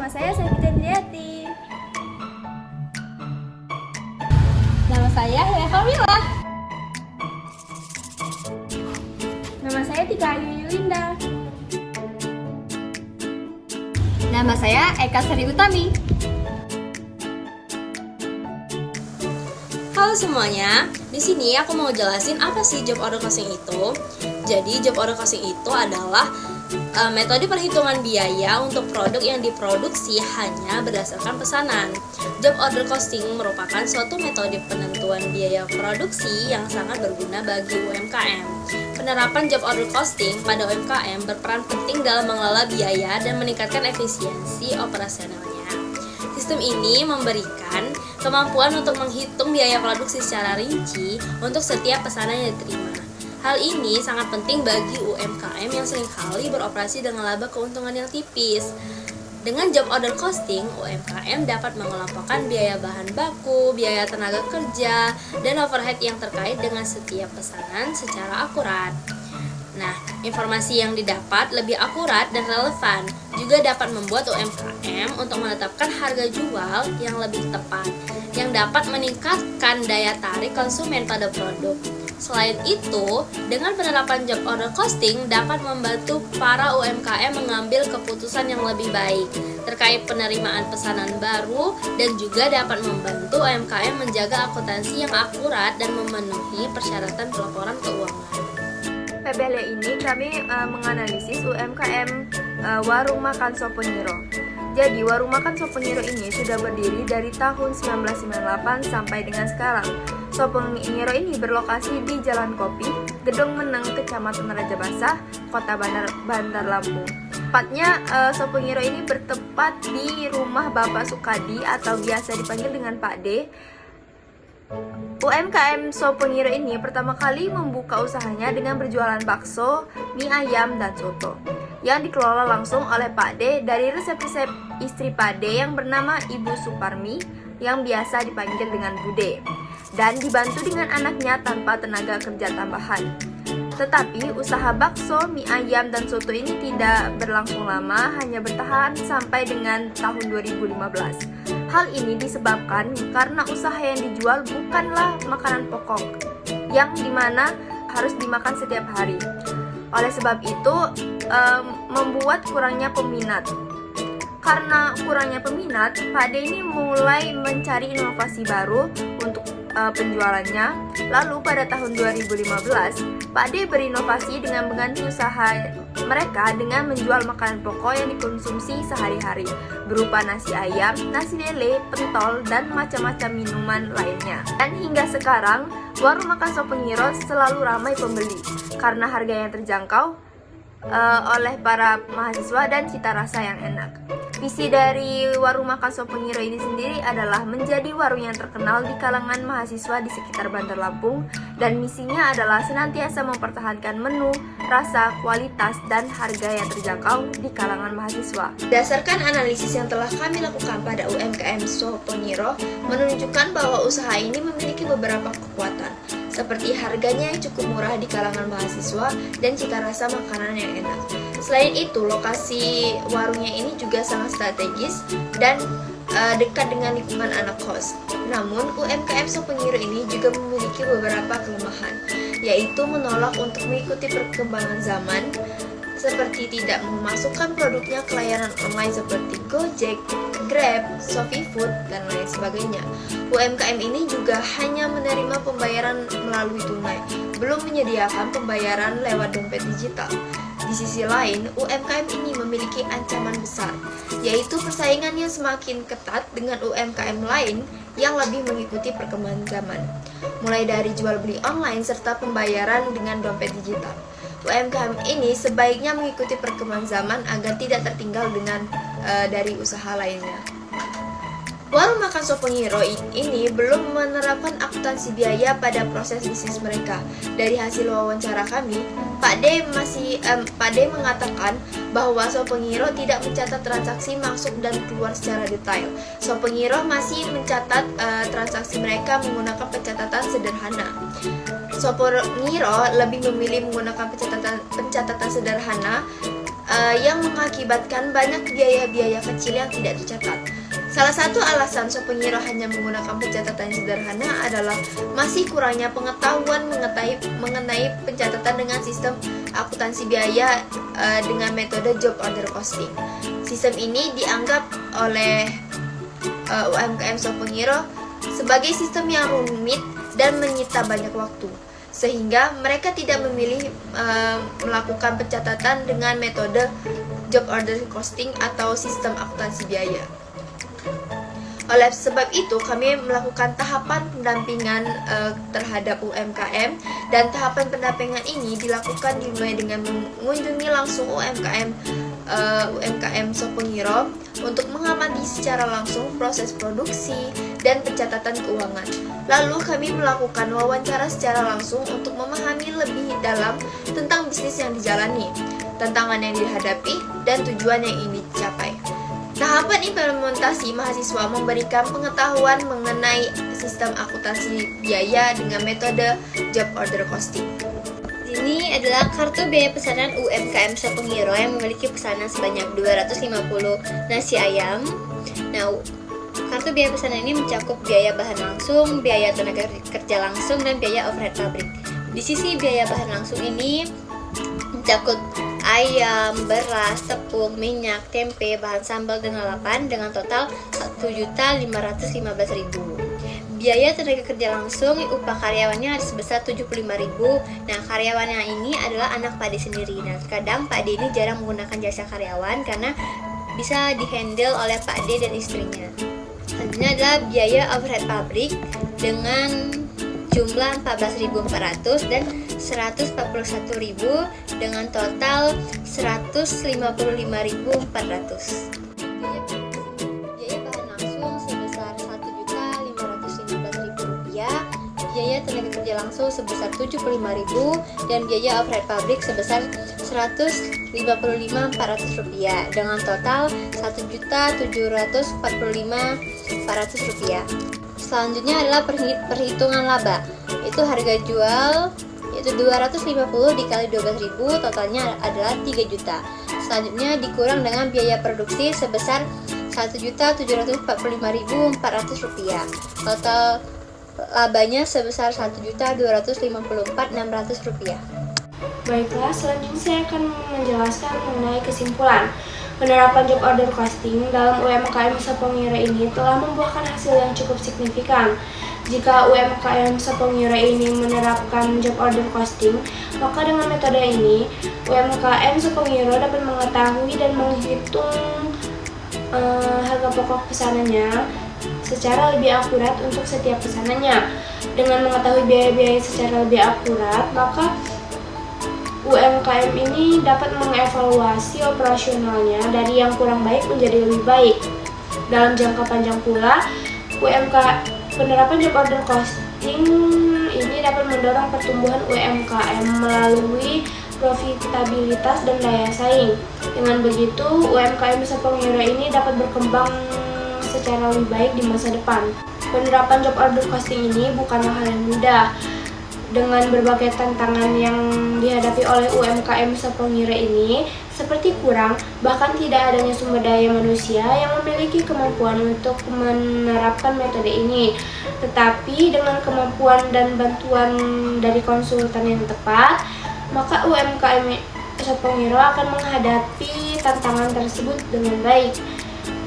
nama saya Sakita Hidayati. Nama saya Hea Kamila. Nama saya Tika Ayu Yulinda. Nama saya Eka Sari Utami. Halo semuanya, di sini aku mau jelasin apa sih job order costing itu. Jadi job order costing itu adalah metode perhitungan biaya untuk produk yang diproduksi hanya berdasarkan pesanan. Job order costing merupakan suatu metode penentuan biaya produksi yang sangat berguna bagi UMKM. Penerapan job order costing pada UMKM berperan penting dalam mengelola biaya dan meningkatkan efisiensi operasionalnya. Sistem ini memberikan kemampuan untuk menghitung biaya produksi secara rinci untuk setiap pesanan yang diterima. Hal ini sangat penting bagi UMKM yang seringkali beroperasi dengan laba keuntungan yang tipis. Dengan job order costing, UMKM dapat mengelompokkan biaya bahan baku, biaya tenaga kerja, dan overhead yang terkait dengan setiap pesanan secara akurat. Nah, informasi yang didapat lebih akurat dan relevan juga dapat membuat UMKM untuk menetapkan harga jual yang lebih tepat, yang dapat meningkatkan daya tarik konsumen pada produk. Selain itu, dengan penerapan job order costing dapat membantu para UMKM mengambil keputusan yang lebih baik terkait penerimaan pesanan baru dan juga dapat membantu UMKM menjaga akuntansi yang akurat dan memenuhi persyaratan pelaporan keuangan. PBL ini kami menganalisis UMKM Warung Makan Soponiro. Jadi Warung Makan Soponiro ini sudah berdiri dari tahun 1998 sampai dengan sekarang. Soponiro ini berlokasi di Jalan Kopi, Gedung Meneng, Kecamatan Raja Basah, Kota Bandar Lampung. Tepatnya Soponiro ini bertempat di rumah Bapak Sukadi atau biasa dipanggil dengan Pak D. UMKM Soponiro ini pertama kali membuka usahanya dengan berjualan bakso, mie ayam, dan soto yang dikelola langsung oleh Pak D dari resep-resep istri Pak D yang bernama Ibu Suparmi yang biasa dipanggil dengan Bude, dan dibantu dengan anaknya tanpa tenaga kerja tambahan. Tetapi usaha bakso, mie ayam, dan soto ini tidak berlangsung lama, hanya bertahan sampai dengan tahun 2015. Hal ini disebabkan karena usaha yang dijual bukanlah makanan pokok yang dimana harus dimakan setiap hari. Oleh sebab itu membuat kurangnya peminat. Karena kurangnya peminat, Pak D ini mulai mencari inovasi baru untuk penjualannya. Lalu pada tahun 2015, Pak D berinovasi dengan mengganti usaha mereka dengan menjual makanan pokok yang dikonsumsi sehari-hari berupa nasi ayam, nasi lele, pentol, dan macam-macam minuman lainnya. Dan hingga sekarang, Warung Makan Soponiro selalu ramai pembeli karena harga yang terjangkau oleh para mahasiswa dan cita rasa yang enak. Visi dari Warung Makan Soponiro ini sendiri adalah menjadi warung yang terkenal di kalangan mahasiswa di sekitar Bandar Lampung, dan misinya adalah senantiasa mempertahankan menu, rasa, kualitas, dan harga yang terjangkau di kalangan mahasiswa. Berdasarkan analisis yang telah kami lakukan pada UMKM Soponiro, menunjukkan bahwa usaha ini memiliki beberapa kekuatan, seperti harganya yang cukup murah di kalangan mahasiswa dan cita rasa makanan yang enak. Selain itu, lokasi warungnya ini juga sangat strategis dan dekat dengan lingkungan anak kos. Namun, UMKM Soponiro ini juga memiliki beberapa kelemahan, yaitu menolak untuk mengikuti perkembangan zaman, seperti tidak memasukkan produknya ke layanan online seperti Gojek, Grab, ShopeeFood, dan lain sebagainya. UMKM ini juga hanya menerima pembayaran melalui tunai, belum menyediakan pembayaran lewat dompet digital. Di sisi lain, UMKM ini memiliki ancaman besar, yaitu persaingannya semakin ketat dengan UMKM lain yang lebih mengikuti perkembangan zaman, mulai dari jual beli online serta pembayaran dengan dompet digital. UMKM ini sebaiknya mengikuti perkembangan zaman agar tidak tertinggal dengan dari usaha lainnya. Warung Makan Soponiro ini belum menerapkan akuntansi biaya pada proses bisnis mereka. Dari hasil wawancara kami, Pak D mengatakan bahwa Soponiro tidak mencatat transaksi masuk dan keluar secara detail. Soponiro masih mencatat transaksi mereka menggunakan pencatatan sederhana. Soponiro lebih memilih menggunakan pencatatan sederhana yang mengakibatkan banyak biaya-biaya kecil yang tidak tercatat. Salah satu alasan Sopengiro hanya menggunakan pencatatan yang sederhana adalah masih kurangnya pengetahuan mengenai pencatatan dengan sistem akuntansi biaya dengan metode job order costing. Sistem ini dianggap oleh UMKM Sopengiro sebagai sistem yang rumit dan menyita banyak waktu, sehingga mereka tidak memilih melakukan pencatatan dengan metode job order costing atau sistem akuntansi biaya. Oleh sebab itu, kami melakukan tahapan pendampingan terhadap UMKM, dan tahapan pendampingan ini dilakukan dimulai dengan mengunjungi langsung UMKM Sopengiro untuk mengamati secara langsung proses produksi dan pencatatan keuangan. Lalu kami melakukan wawancara secara langsung untuk memahami lebih dalam tentang bisnis yang dijalani, tantangan yang dihadapi, dan tujuan yang ingin dicapai. Tahapan implementasi mahasiswa memberikan pengetahuan mengenai sistem akuntansi biaya dengan metode job order costing. Ini adalah kartu biaya pesanan UMKM Sopengiro yang memiliki pesanan sebanyak 250 nasi ayam. Nah, kartu biaya pesanan ini mencakup biaya bahan langsung, biaya tenaga kerja langsung, dan biaya overhead pabrik. Di sisi biaya bahan langsung ini mencakup ayam, beras, tepung, minyak, tempe, bahan sambal, dan lalapan dengan total 1.515.000. Biaya tenaga kerja langsung, upah karyawannya ada sebesar 75.000. Nah, karyawannya ini adalah anak Pak D sendiri. Nah, kadang Pak D ini jarang menggunakan jasa karyawan karena bisa dihandle oleh Pak D dan istrinya. Selanjutnya adalah biaya overhead pabrik dengan jumlah 14.400 dan 141.000 dengan total 155.400. Biaya bahan langsung sebesar 1.515.000 rupiah, biaya tenaga kerja langsung sebesar 75.000, dan biaya overhead pabrik sebesar 155.400 rupiah dengan total 1.745.400 rupiah. Selanjutnya adalah perhitungan laba, yaitu harga jual yaitu 250 dikali 12.000, totalnya adalah 3 juta. Selanjutnya dikurang dengan biaya produksi sebesar 1.745.400 rupiah. Total labanya sebesar 1.254.600 rupiah. Baiklah, selanjutnya saya akan menjelaskan mengenai kesimpulan. Penerapan job order costing dalam UMKM Sopengiro ini telah membuahkan hasil yang cukup signifikan. Jika UMKM Sopengiro ini menerapkan job order costing, maka dengan metode ini UMKM Sopengiro dapat mengetahui dan menghitung harga pokok pesanannya secara lebih akurat untuk setiap pesanannya. Dengan mengetahui biaya-biaya secara lebih akurat, maka UMKM ini dapat mengevaluasi operasionalnya dari yang kurang baik menjadi lebih baik. Dalam jangka panjang pula, penerapan job order costing ini dapat mendorong pertumbuhan UMKM melalui profitabilitas dan daya saing. Dengan begitu, UMKM Sopengiro ini dapat berkembang secara lebih baik di masa depan. Penerapan job order costing ini bukanlah hal yang mudah. Dengan berbagai tantangan yang dihadapi oleh UMKM Sopengiro ini, seperti kurang, bahkan tidak adanya sumber daya manusia yang memiliki kemampuan untuk menerapkan metode ini. Tetapi dengan kemampuan dan bantuan dari konsultan yang tepat, maka UMKM Sopengiro akan menghadapi tantangan tersebut dengan baik.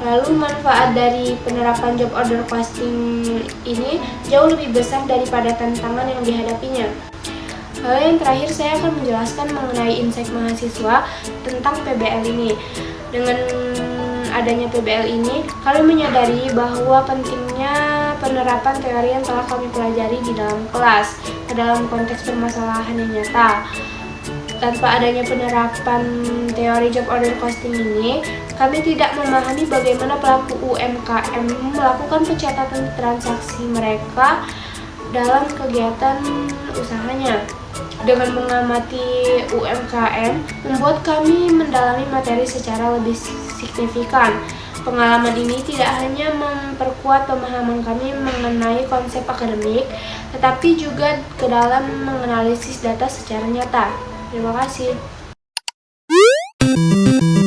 Lalu manfaat dari penerapan job order costing ini jauh lebih besar daripada tantangan yang dihadapinya. Lalu yang terakhir, saya akan menjelaskan mengenai insight mahasiswa tentang PBL ini. Dengan adanya PBL ini, kami menyadari bahwa pentingnya penerapan teori yang telah kami pelajari di dalam kelas ke dalam konteks permasalahan yang nyata. Tanpa adanya penerapan teori job order costing ini, kami tidak memahami bagaimana pelaku UMKM melakukan pencatatan transaksi mereka dalam kegiatan usahanya. Dengan mengamati UMKM, membuat kami mendalami materi secara lebih signifikan. Pengalaman ini tidak hanya memperkuat pemahaman kami mengenai konsep akademik, tetapi juga ke dalam menganalisis data secara nyata. Terima kasih. Thank